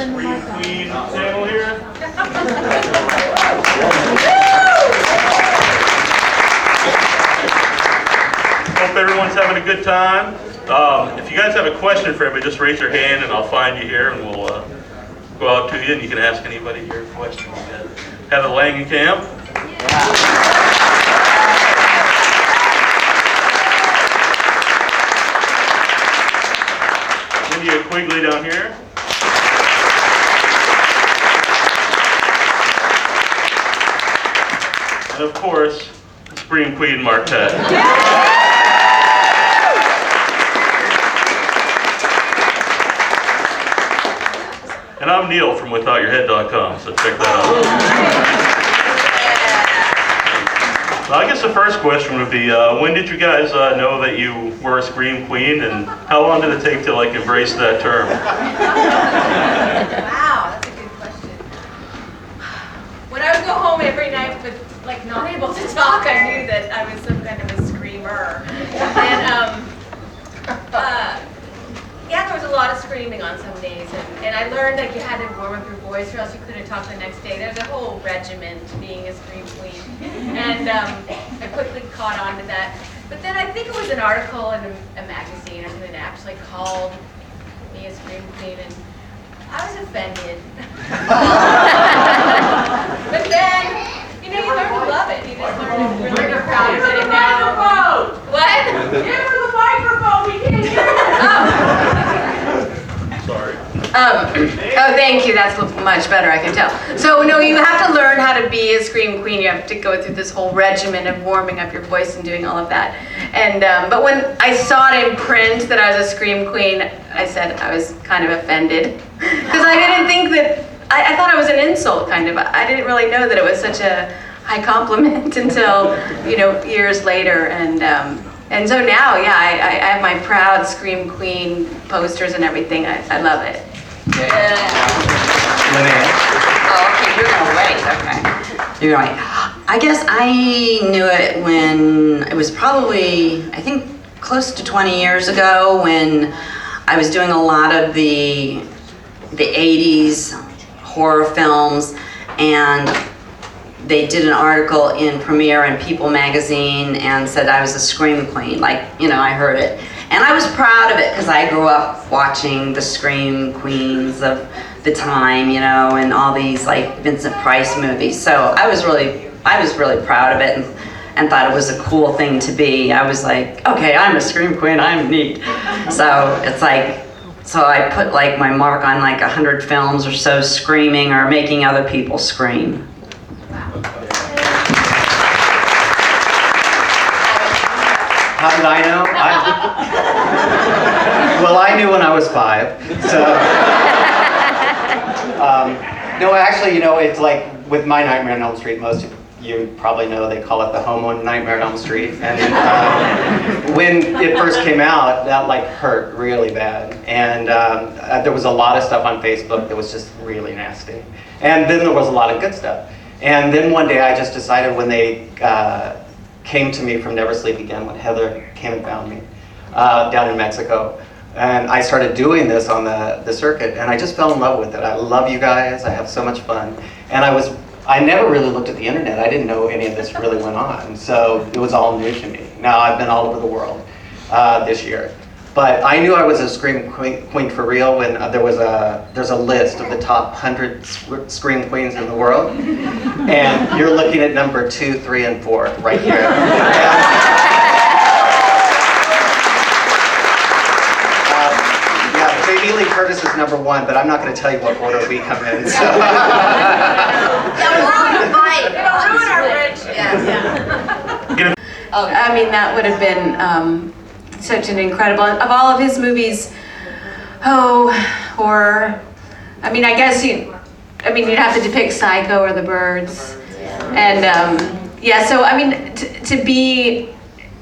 Scream Queen panel here. Hope everyone's having a good time. If you guys have a question for anybody, just raise your hand and I'll find you here and we'll go out to you and you can ask anybody here questions. Heather Langenkamp. Lydia Quigley down here. And of course, Scream Queen Marquette. And I'm Neil from WithoutYourHead.com, so check that out. So I guess the first question would be, when did you guys know that you were a Scream Queen, and how long did it take to like embrace that term? Wow, that's a good question. When I would go home every night but like not able to talk, I knew that I was some kind of a screamer. And yeah, there was a lot of screaming on some days, and I learned that you had to warm up your voice or else you couldn't talk the next day. There's a whole regimen to being a Scream Queen, and I quickly caught on to that. But then I think it was an article in a magazine or something that actually called me a Scream Queen, and I was offended. But then, you learn to love it. You just learn to really be proud of it. And now, what? Give her the microphone. We can't hear her. Sorry. Oh, thank you. That's much better, I can tell. So, no, you have to learn how to be a Scream Queen. You have to go through this whole regimen of warming up your voice and doing all of that. And but when I saw it in print that I was a Scream Queen, I said I was kind of offended because I didn't think that. I thought it was an insult, kind of. I didn't really know that it was such a high compliment until years later. And so now, yeah, I have my proud Scream Queen posters and everything. I love it. Yeah. Oh, okay, you're gonna wait. Okay. You're right. I guess I knew it when it was probably, I think, close to 20 years ago when I was doing a lot of the 80s horror films, and they did an article in Premiere and People magazine and said I was a Scream Queen. Like, I heard it. And I was proud of it because I grew up watching the Scream Queens of the time, and all these like Vincent Price movies. So I was really proud of it and thought it was a cool thing to be. I was like, okay, I'm a Scream Queen, I'm neat. So it's like, so I put like my mark on like 100 films or so screaming or making other people scream. How did I know? Well, I knew when I was 5. So, no, actually, it's like with my Nightmare on Elm Street, most of you probably know they call it the Home on Nightmare on Elm Street. And when it first came out, that like hurt really bad. And there was a lot of stuff on Facebook that was just really nasty. And then there was a lot of good stuff. And then one day I just decided when they came to me from Never Sleep Again, when Heather came and found me down in Mexico. And I started doing this on the circuit, and I just fell in love with it. I love you guys, I have so much fun. And I never really looked at the internet. I didn't know any of this really went on, so it was all new to me. Now I've been all over the world this year. But I knew I was a Scream Queen for real when there's a list of the top 100 Scream Queens in the world. And you're looking at number 2, 3, and 4 right here. Yeah, Jamie Lee Curtis is number 1, but I'm not going to tell you what order we come in. So. It'll ruin our friendship. Yeah. Oh, I mean, that would have been such an incredible, of all of his movies, horror. I mean, I guess you'd have to depict Psycho or The Birds. And yeah, so I mean,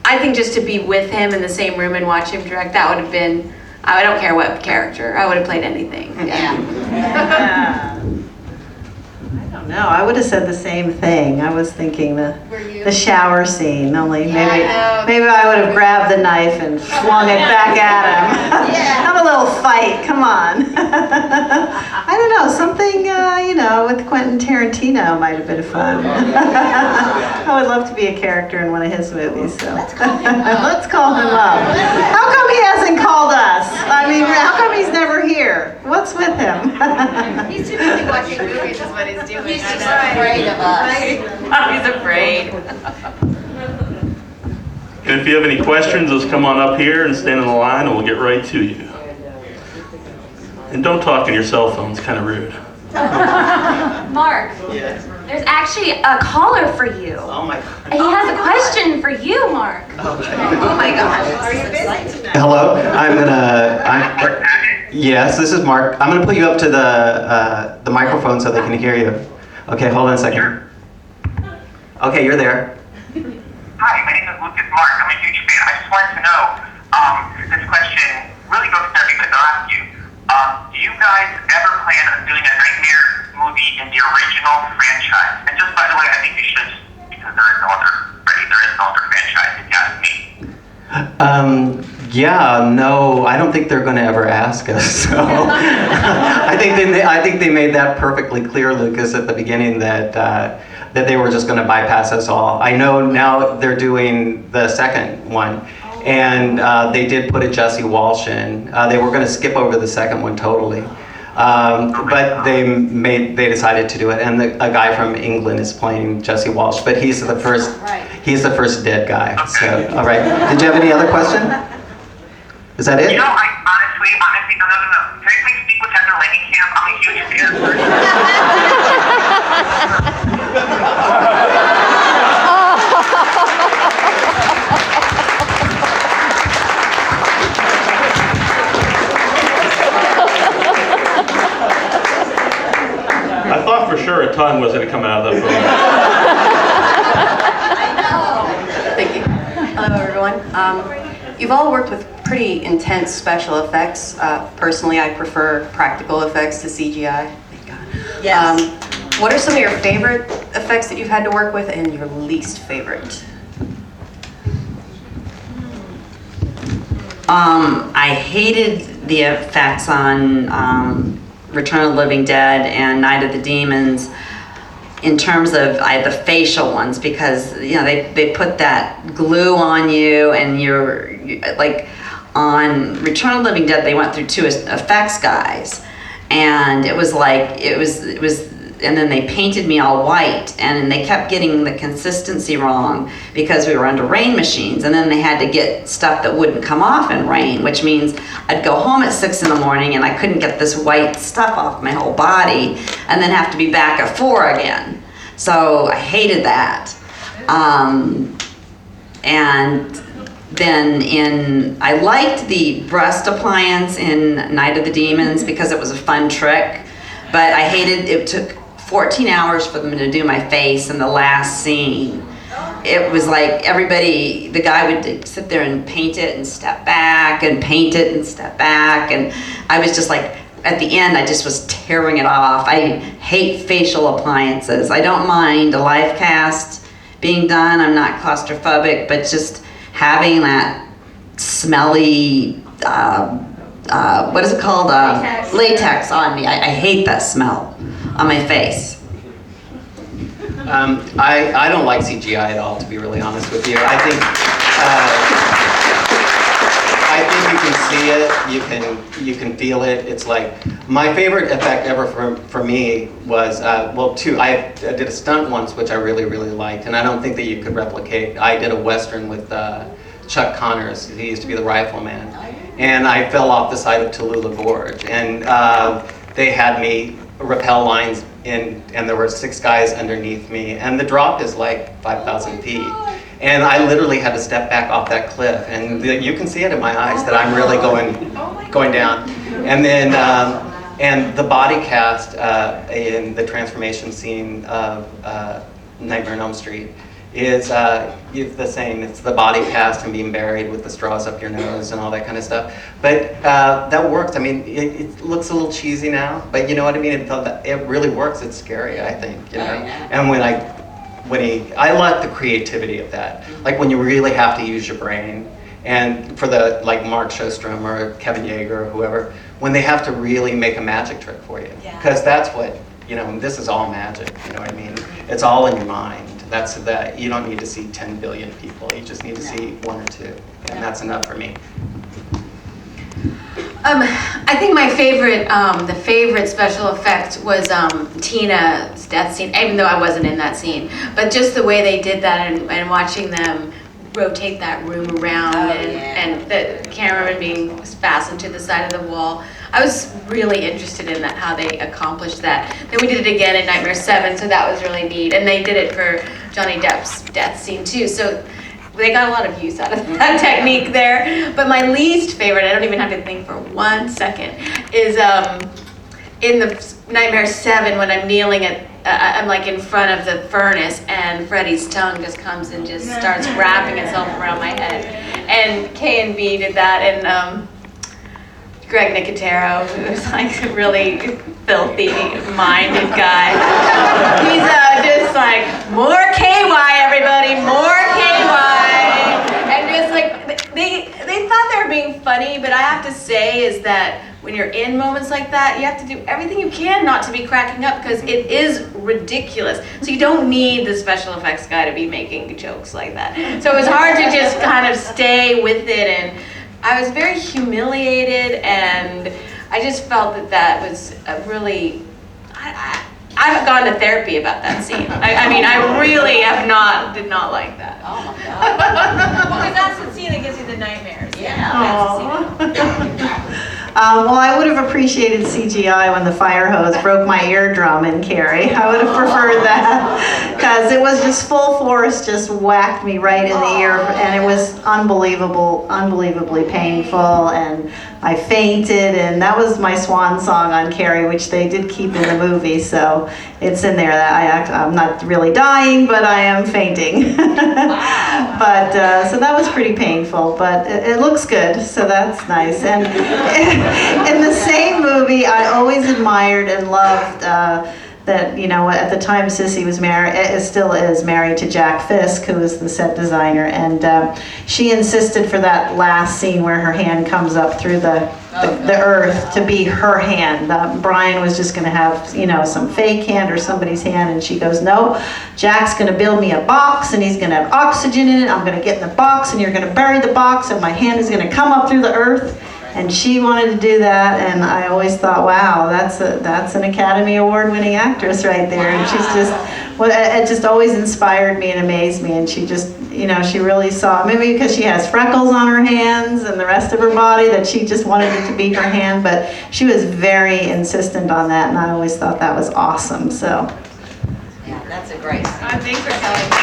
I think just to be with him in the same room and watch him direct, that would have been, I don't care what character, I would have played anything. Yeah. I don't know, I would have said the same thing. I was thinking the shower scene, only maybe I would have grabbed the knife and flung it back at him. Have a little fight, come on. I don't with Quentin Tarantino might have been fun. I would love to be a character in one of his movies. So let's call him up. How come he hasn't called us? I mean, how come he's never here? What's with him? He's too busy watching movies is what he's doing. He's just afraid of us. He's afraid. And if you have any questions, just come on up here and stand in the line and we'll get right to you. And don't talk on your cell phone, it's kind of rude. Mark, Yes. there's actually a caller for you. Oh my. He has a question for you, Mark. Oh my gosh. Are you busy? Hello. Yes, this is Mark. I'm gonna put you up to the microphone so they can hear you. Okay, hold on a second. Okay, you're there. Hi, my name is Lucas Mark. I'm a huge fan. I just wanted to know, this question really goes to everything I'll ask you. Do you guys ever plan on doing a Nightmare movie in the original franchise? And just by the way, I think you should, because there is no other franchise, if you ask me. Yeah, no, I don't think they're going to ever ask us. So I think they made that perfectly clear, Lucas, at the beginning that that they were just going to bypass us all. I know now they're doing the second one, and they did put a Jesse Walsh in. They were going to skip over the second one totally, but they decided to do it, and a guy from England is playing Jesse Walsh, but he's the first dead guy. So, all right. Did you have any other question? Is that it? You know, I honestly, no. Can I please speak with Heather Langenkamp? I'm a huge I thought for sure a tongue was going to come out of that phone. Thank you. Hello, everyone. You've all worked with pretty intense special effects. Personally, I prefer practical effects to CGI. Thank God. Yes. What are some of your favorite effects that you've had to work with and your least favorite? I hated the effects on Return of the Living Dead and Night of the Demons in terms of the facial ones, because they put that glue on you, and you're like on Return of the Living Dead they went through 2 effects guys, and it was and then they painted me all white, and they kept getting the consistency wrong because we were under rain machines, and then they had to get stuff that wouldn't come off in rain, which means I'd go home at 6 in the morning and I couldn't get this white stuff off my whole body, and then have to be back at 4 again. So I hated that. And then I liked the breast appliance in Night of the Demons because it was a fun trick, but I hated it. Took 14 hours for them to do my face in the last scene. It was like the guy would sit there and paint it and step back and paint it and step back, and I was just like, at the end I just was tearing it off. I hate facial appliances. I don't mind a live cast being done, I'm not claustrophobic, but just having that smelly, what is it called? Latex on me. I hate that smell on my face. I don't like CGI at all, to be really honest with you. I think you can see it, you can feel it. It's like, my favorite effect ever for me was, 2. I did a stunt once, which I really, really liked, and I don't think that you could replicate. I did a Western with Chuck Connors. He used to be the rifleman. And I fell off the side of Tallulah Gorge, and they had me rappel lines in, and there were 6 guys underneath me, and the drop is like 5,000 feet. And I literally had to step back off that cliff, and you can see it in my eyes that I'm really going down. And then, and the body cast in the transformation scene of Nightmare on Elm Street is the same. It's the body cast and being buried with the straws up your nose and all that kind of stuff. But that works. I mean, it looks a little cheesy now, but you know what I mean? It really works. It's scary, I think. You know? And I like the creativity of that. Like when you really have to use your brain. And for like Mark Shostrom or Kevin Yeager or whoever, when they have to really make a magic trick for you. Because that's what You know, this is all magic. You know what I mean? It's all in your mind. That's that. You don't need to see 10 billion people. You just need to see one or two, and that's enough for me. I think my favorite, the favorite special effect was Tina's death scene, even though I wasn't in that scene. But just the way they did that and watching them rotate that room around and the cameraman being fastened to the side of the wall. I was really interested in that, how they accomplished that. Then we did it again in Nightmare 7, so that was really neat. And they did it for Johnny Depp's death scene too. So they got a lot of use out of that technique there. But my least favorite, I don't even have to think for 1 second, is in the Nightmare 7 when I'm kneeling I'm like in front of the furnace and Freddy's tongue just comes and just starts wrapping itself around my head. And K and B did that, and Greg Nicotero, who was like a really filthy minded guy. He's just like, more KY everybody, more KY. And just like, they thought they were being funny, but I have to say is that when you're in moments like that, you have to do everything you can not to be cracking up because it is ridiculous. So you don't need the special effects guy to be making jokes like that. So it was hard to just kind of stay with it, and I was very humiliated, and I just felt that was a really, I've gone to therapy about that scene. I mean, I really did not like that. Oh my God. Well, because that's the scene that gives you the nightmares. Yeah. That's the scene. Well, I would have appreciated CGI when the fire hose broke my eardrum in Carrie. I would have preferred that because it was just full force, just whacked me right in the ear, and it was unbelievably painful, and I fainted, and that was my swan song on Carrie, which they did keep in the movie, so it's in there that I'm not really dying, but I am fainting. But so that was pretty painful, but it looks good, so that's nice. And in the same movie, I always admired and loved that, you know, at the time Sissy was married, still is married to Jack Fisk, who was the set designer, and she insisted for that last scene where her hand comes up through the earth to be her hand. Brian was just going to have, you know, some fake hand or somebody's hand, and she goes, no, Jack's going to build me a box, and he's going to have oxygen in it. I'm going to get in the box, and you're going to bury the box, and my hand is going to come up through the earth. And she wanted to do that, and I always thought, wow, that's an Academy Award-winning actress right there. And she's just, well, it just always inspired me and amazed me. And she just, you know, she really saw, maybe because she has freckles on her hands and the rest of her body, that she just wanted it to be her hand. But she was very insistent on that, and I always thought that was awesome. So, Yeah, that's a great scene. Thanks for telling me.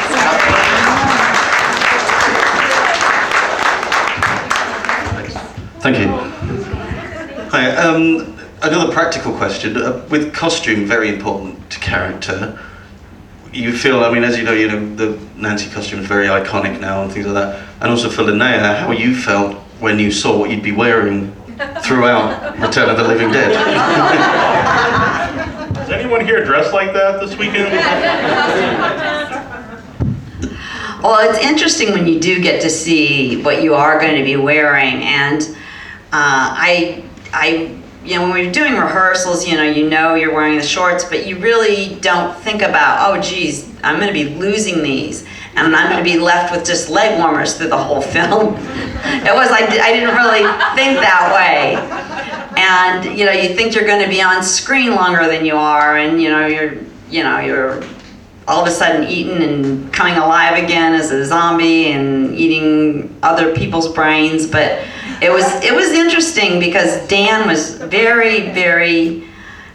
Thank you. Hi. Another practical question. With costume very important to character, you feel, I mean, as you know, the Nancy costume is very iconic now and things like that. And also for Linnea, how you felt when you saw what you'd be wearing throughout Return of the Living Dead. Is anyone here dressed like that this weekend? Well, it's interesting when you do get to see what you are going to be wearing, and you know, when we're doing rehearsals, you know you're wearing the shorts, but you really don't think about, oh geez, I'm going to be losing these, and I'm going to be left with just leg warmers through the whole film. I didn't really think that way. And you know, you think you're going to be on screen longer than you are, and you're all of a sudden eaten and coming alive again as a zombie and eating other people's brains. But it was interesting because Dan was very, very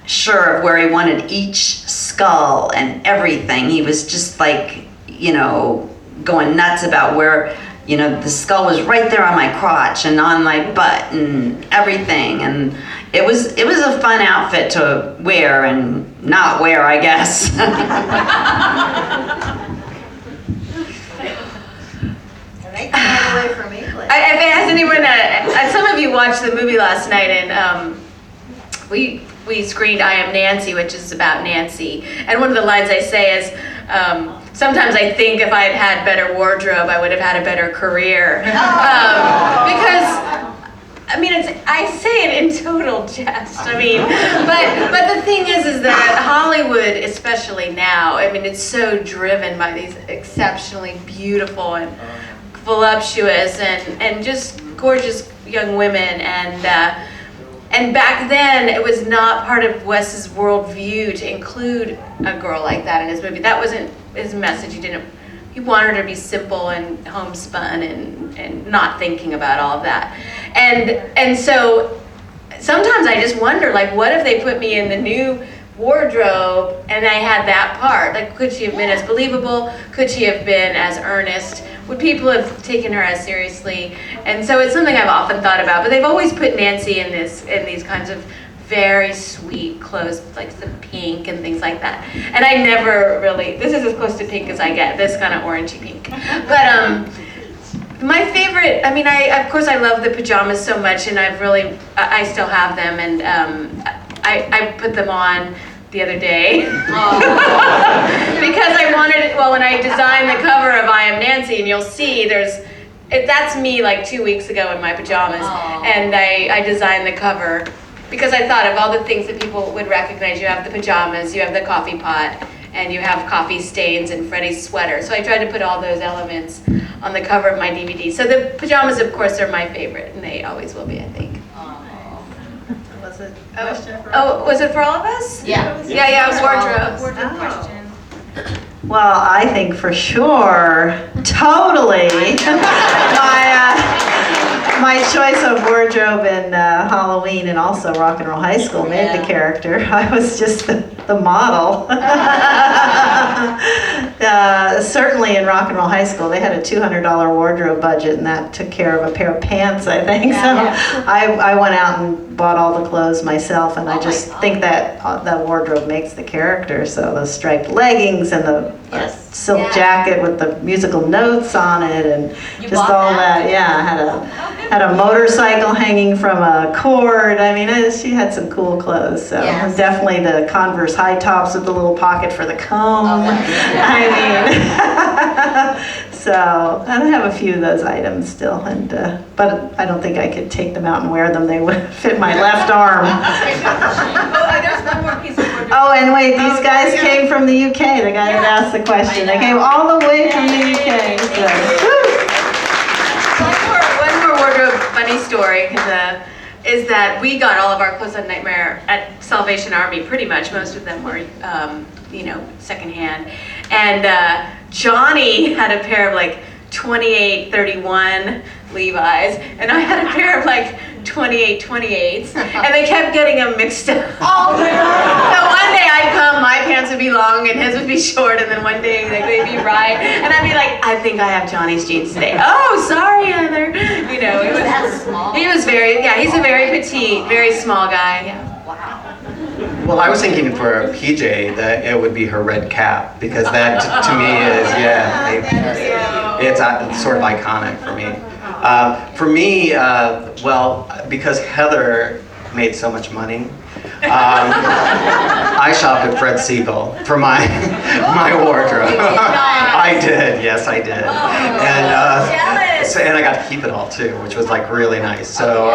sure of where he wanted each skull and everything. He was just like, you know, going nuts about where, you know, the skull was right there on my crotch and on my butt and everything. And it was a fun outfit to wear and not wear, I guess. Has anyone, some of you watched the movie last night, and we screened I Am Nancy, which is about Nancy. And one of the lines I say is, sometimes I think if I had had better wardrobe, I would have had a better career. Because, I mean, I say it in total jest. I mean, but the thing is that Hollywood Hollywood, especially now, I mean, it's so driven by these exceptionally beautiful and voluptuous and just gorgeous young women. And back then, it was not part of Wes's worldview to include a girl like that in his movie. That wasn't his message. He wanted her to be simple and homespun and not thinking about all of that. And so sometimes I just wonder, like, what if they put me in the new wardrobe and I had that part? Like, could she have been as believable? Could she have been as earnest? Would people have taken her as seriously? And so it's something I've often thought about. But they've always put Nancy in these kinds of very sweet clothes, like the pink and things like that. And I never really, this is as close to pink as I get, this kind of orangey pink. But my favorite, I mean, of course I love the pajamas so much, and I still have them, and I put them on the other day. Because I wanted it, well, when I designed the cover of I Am Nancy, and you'll see that's me like 2 weeks ago in my pajamas. And I designed the cover because I thought of all the things that people would recognize. You have the pajamas, you have the coffee pot, and you have coffee stains and Freddie's sweater. So I tried to put all those elements on the cover of my DVD. So the pajamas, of course, are my favorite, and they always will be, I think. Was it a question for Was it for all of us? Yeah. Yeah, wardrobe. Wardrobe question. Well, I think for sure, totally, my choice of wardrobe in Halloween and also Rock and Roll High School made the character. I was just the model. Certainly in Rock and Roll High School, they had a $200 wardrobe budget, and that took care of a pair of pants, I think. I went out and bought all the clothes myself, and I just think that that wardrobe makes the character. So the striped leggings and the silk jacket with the musical notes on it, and just all that. Yeah, I had a motorcycle hanging from a cord. I mean, she had some cool clothes. So and definitely the Converse high tops with the little pocket for the comb. I mean, so and I have a few of those items still, and but I don't think I could take them out and wear them. They would fit my left arm. There's one more piece of wardrobe. Oh, and wait, these guys came from the UK. The guy that asked the question, they came all the way from the UK. So, One more wardrobe funny story is that we got all of our clothes on Nightmare at Salvation Army. Pretty much, most of them were, secondhand. And Johnny had a pair of like 28-31 Levi's, and I had a pair of like 28-28s, and they kept getting them mixed up. So one day I'd come, my pants would be long and his would be short, and then one day they'd be right, and I'd be like, I think I have Johnny's jeans today. Oh, sorry, Heather. He was very, he's a very petite, very small guy. Yeah. Well, I was thinking for PJ that it would be her red cap, because that to me is, it's sort of iconic for me. For me, well, because Heather made so much money, I shopped at Fred Siegel for my wardrobe. I did, yes, I did. And I got to keep it all too, which was like really nice. So,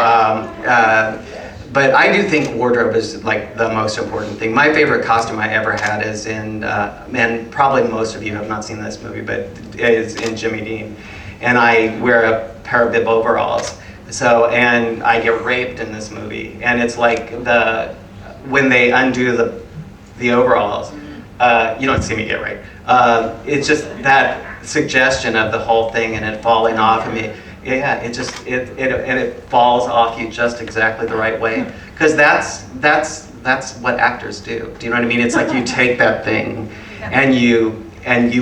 but I do think wardrobe is like the most important thing. My favorite costume I ever had is in, and probably most of you have not seen this movie, but is in Jimmy Dean. And I wear a pair of bib overalls. So, and I get raped in this movie. And it's like when they undo the overalls, you don't see me get raped. It's just that suggestion of the whole thing and it falling off of me. Yeah, it falls off you just exactly the right way. Because that's what actors do. Do you know what I mean? It's like you take that thing and you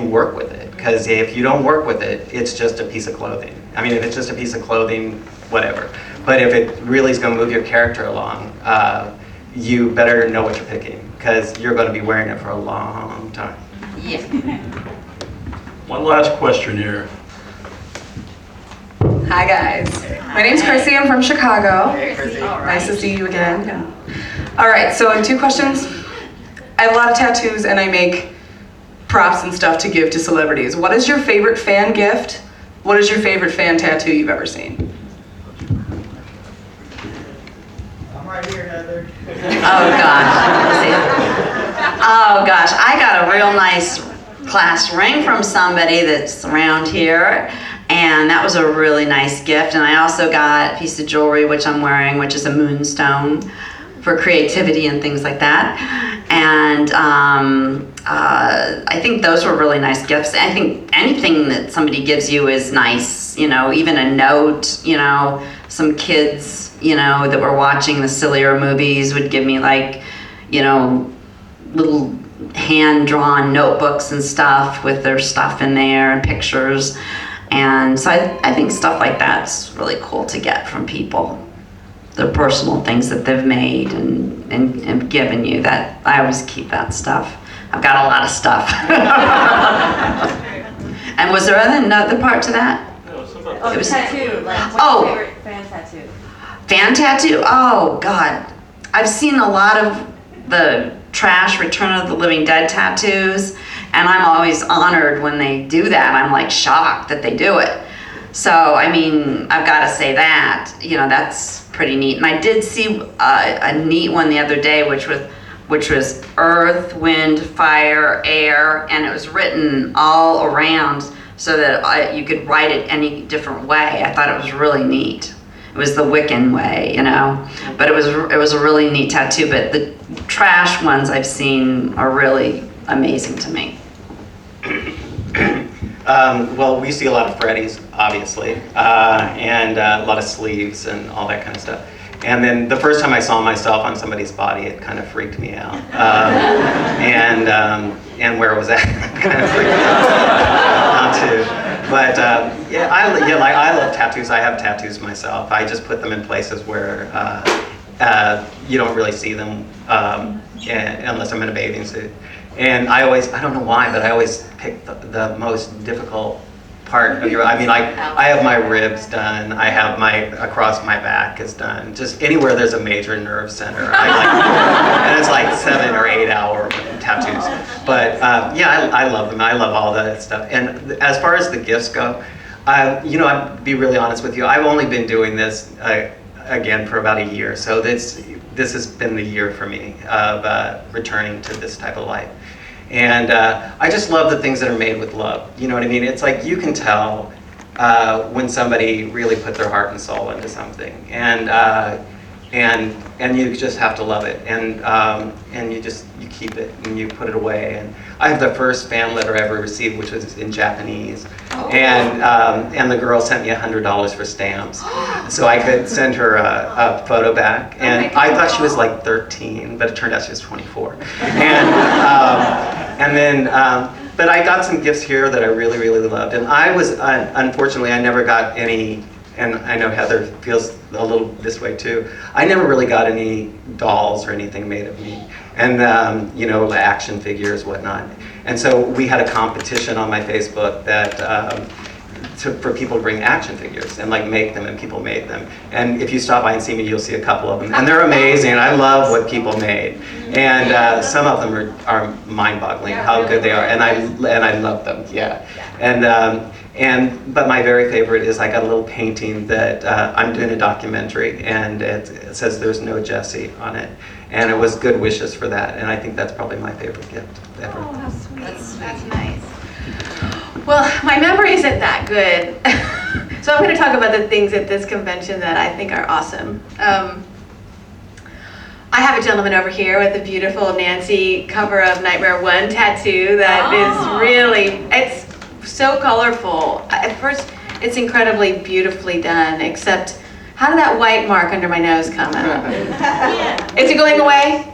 work with it. Because if you don't work with it, it's just a piece of clothing. I mean, if it's just a piece of clothing, whatever. But if it really is going to move your character along, you better know what you're picking, because you're going to be wearing it for a long time. Yeah. One last question here. Hi guys, my name's Chrissy, I'm from Chicago. Nice to see you again. All right, so I have 2 questions. I have a lot of tattoos and I make props and stuff to give to celebrities. What is your favorite fan gift? What is your favorite fan tattoo you've ever seen? I'm right here, Heather. Oh gosh. Oh Oh gosh, I got a real nice class ring from somebody that's around here, and that was a really nice gift. And I also got a piece of jewelry, which I'm wearing, which is a moonstone for creativity and things like that. And I think those were really nice gifts. I think anything that somebody gives you is nice, you know, even a note, you know, some kids, you know, that were watching the sillier movies would give me like, you know, little hand-drawn notebooks and stuff with their stuff in there and pictures. And so I think stuff like that's really cool to get from people. Their personal things that they've made and given you. That I always keep that stuff. I've got a lot of stuff. And was there another part to that? Oh, It was- tattoo. Like, what's Oh. your favorite fan tattoo? Fan tattoo? Oh God. I've seen a lot of the trash Return of the Living Dead tattoos, and I'm always honored when they do that. I'm like shocked that they do it. So, I mean, I've got to say that, you know, that's pretty neat. And I did see a neat one the other day, which was earth, wind, fire, air, and it was written all around so that you could write it any different way. I thought it was really neat. It was the Wiccan way, you know, but it was a really neat tattoo. But the trash ones I've seen are really amazing to me. Well, we see a lot of Freddy's, obviously, and a lot of sleeves and all that kind of stuff. And then the first time I saw myself on somebody's body, it kind of freaked me out. And where was that? Kind of freaked me out too. But yeah, I love tattoos. I have tattoos myself. I just put them in places where you don't really see them unless I'm in a bathing suit. And I don't know why, but I always pick the most difficult part of I have my ribs done. I have across my back is done. Just anywhere there's a major nerve center. And it's like 7 or 8 hour tattoos. But yeah, I love them. I love all that stuff. And as far as the gifts go, you know, I'd be really honest with you. I've only been doing this again for about a year. So this has been the year for me of returning to this type of life. And I just love the things that are made with love. You know what I mean? It's like you can tell when somebody really put their heart and soul into something, and you just have to love it, and you keep it and you put it away. And I have the first fan letter I ever received, which was in Japanese, and the girl sent me $100 for stamps, so I could send her a photo back. And I thought she was like 13, but it turned out she was 24. And then, but I got some gifts here that I really, really loved. And I was, unfortunately, I never got any, and I know Heather feels a little this way too. I never really got any dolls or anything made of me. And, you know, action figures, whatnot. And so we had a competition on my Facebook that, for people to bring action figures and like make them, and people made them. And if you stop by and see me, you'll see a couple of them. And they're amazing. I love what people made. And some of them are mind-boggling how good they are. And I love them, yeah. But my very favorite is I got a little painting that I'm doing a documentary, and it says "There's no Jesse" on it. And it was good wishes for that. And I think that's probably my favorite gift ever. Oh, how sweet. That's nice. Well, my memory isn't that good. So I'm going to talk about the things at this convention that I think are awesome. I have a gentleman over here with a beautiful Nancy cover of Nightmare 1 tattoo that is really, it's so colorful. At first, it's incredibly beautifully done, except how did that white mark under my nose come out? Is it going away?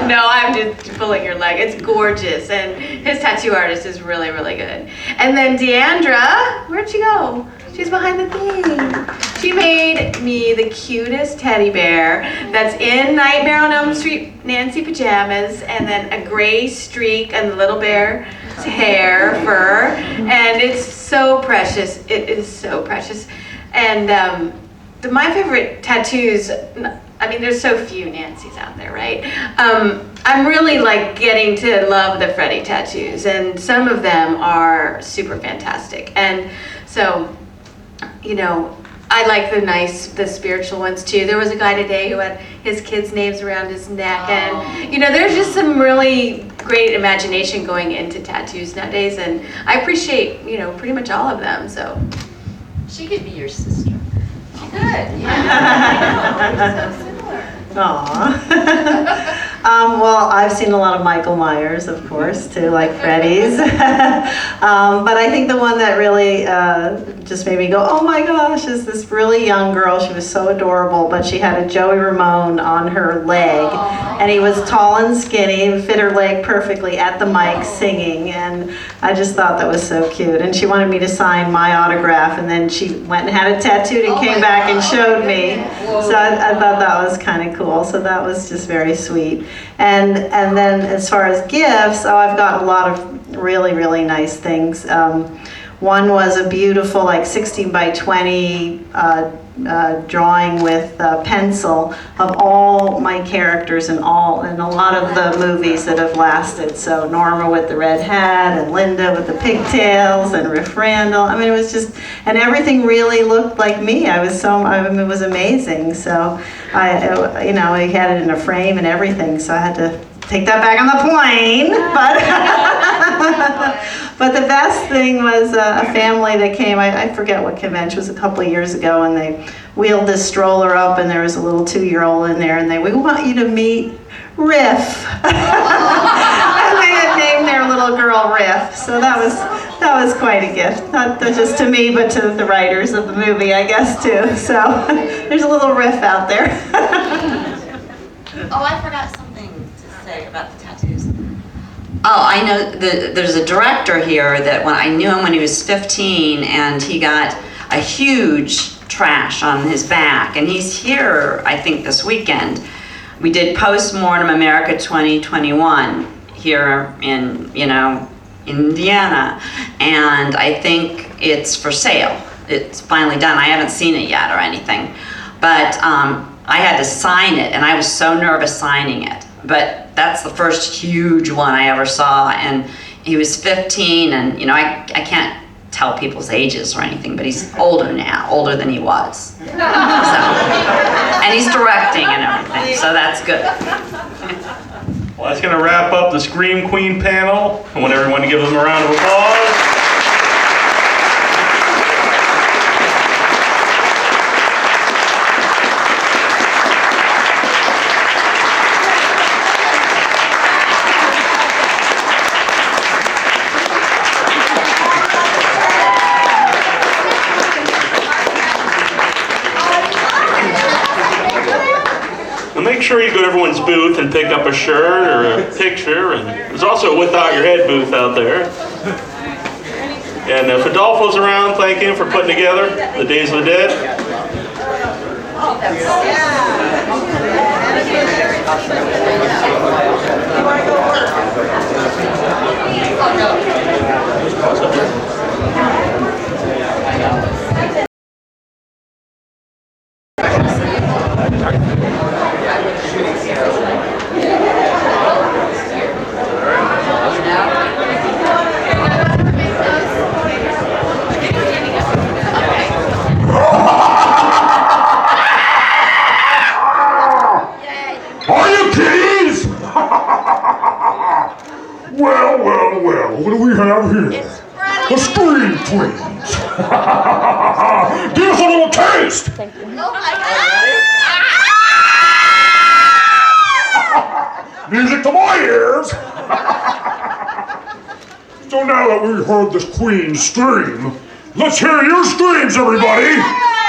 No, I'm just pulling your leg. It's gorgeous, and his tattoo artist is really, really good. And then Deandra, where'd she go? She's behind the thing. She made me the cutest teddy bear that's in Nightmare on Elm Street Nancy pajamas, and then a gray streak on the little bear's hair, fur, and it's so precious. It is so precious. And my favorite tattoos, I mean, there's so few Nancys out there, right? I'm really like getting to love the Freddy tattoos, and some of them are super fantastic. And so, you know, I like the spiritual ones too. There was a guy today who had his kids' names around his neck, and you know, there's just some really great imagination going into tattoos nowadays, and I appreciate, you know, pretty much all of them. So She could be your sister. She could. Yeah. So similar. Aw. Well, I've seen a lot of Michael Myers, of course, too, like Freddy's. But I think the one that really just made me go, oh my gosh, is this really young girl. She was so adorable, but she had a Joey Ramone on her leg. And he was tall and skinny, fit her leg perfectly at the mic singing. And I just thought that was so cute. And she wanted me to sign my autograph, and then she went and had it tattooed and came back and showed me. So I thought that was kind of cool. So that was just very sweet. And then as far as gifts, I've got a lot of really, really nice things. One was a beautiful, like 16 by 20 drawing with pencil of all my characters and a lot of the movies that have lasted. So Norma with the red hat, and Linda with the pigtails, and Riff Randall. I mean, it was just, and everything really looked like me. It was amazing. So I had it in a frame and everything. So I had to take that back on the plane, but the best thing was a family that came, I forget what convention, it was a couple of years ago, and they wheeled this stroller up, and there was a little 2-year-old in there, and we want you to meet Riff. And they had named their little girl Riff, so that was quite a gift, not just to me, but to the writers of the movie, I guess, too. So there's a little Riff out there. Oh, I forgot something to say about the tattoos. Oh, I know there's a director here that when I knew him when he was 15, and he got a huge trash on his back, and he's here, I think, this weekend. We did Postmortem America 2021 here in, Indiana, and I think it's for sale. It's finally done. I haven't seen it yet or anything, but I had to sign it, and I was so nervous signing it. But that's the first huge one I ever saw, and he was 15, and I can't tell people's ages or anything, but he's older now, older than he was. So, and he's directing and everything, so that's good. Well, that's going to wrap up the Scream Queen panel. I want everyone to give them a round of applause. Make sure you go to everyone's booth and pick up a shirt or a picture, and there's also a Without Your Head booth out there. And if Adolfo's around, thank him for putting together the Days of the Dead. Well, what do we have here? The Scream Queens. Give us a little taste. Thank you. Oh my God. Music to my ears. So now that we've heard the Queen scream, let's hear your screams, everybody.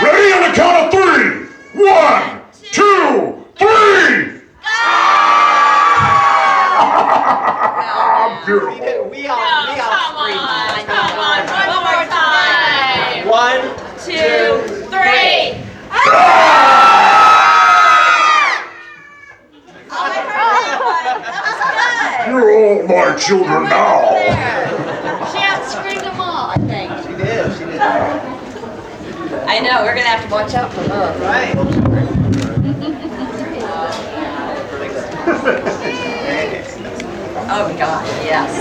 Ready on the count of 3. 1, 2, 3. Beautiful. We all scream. Come on, one more time. 1, 2, 3. You're all my children now. She outscreamed them all, I think. She did. I know, we're gonna have to watch out for her. Right. Oh gosh, yes.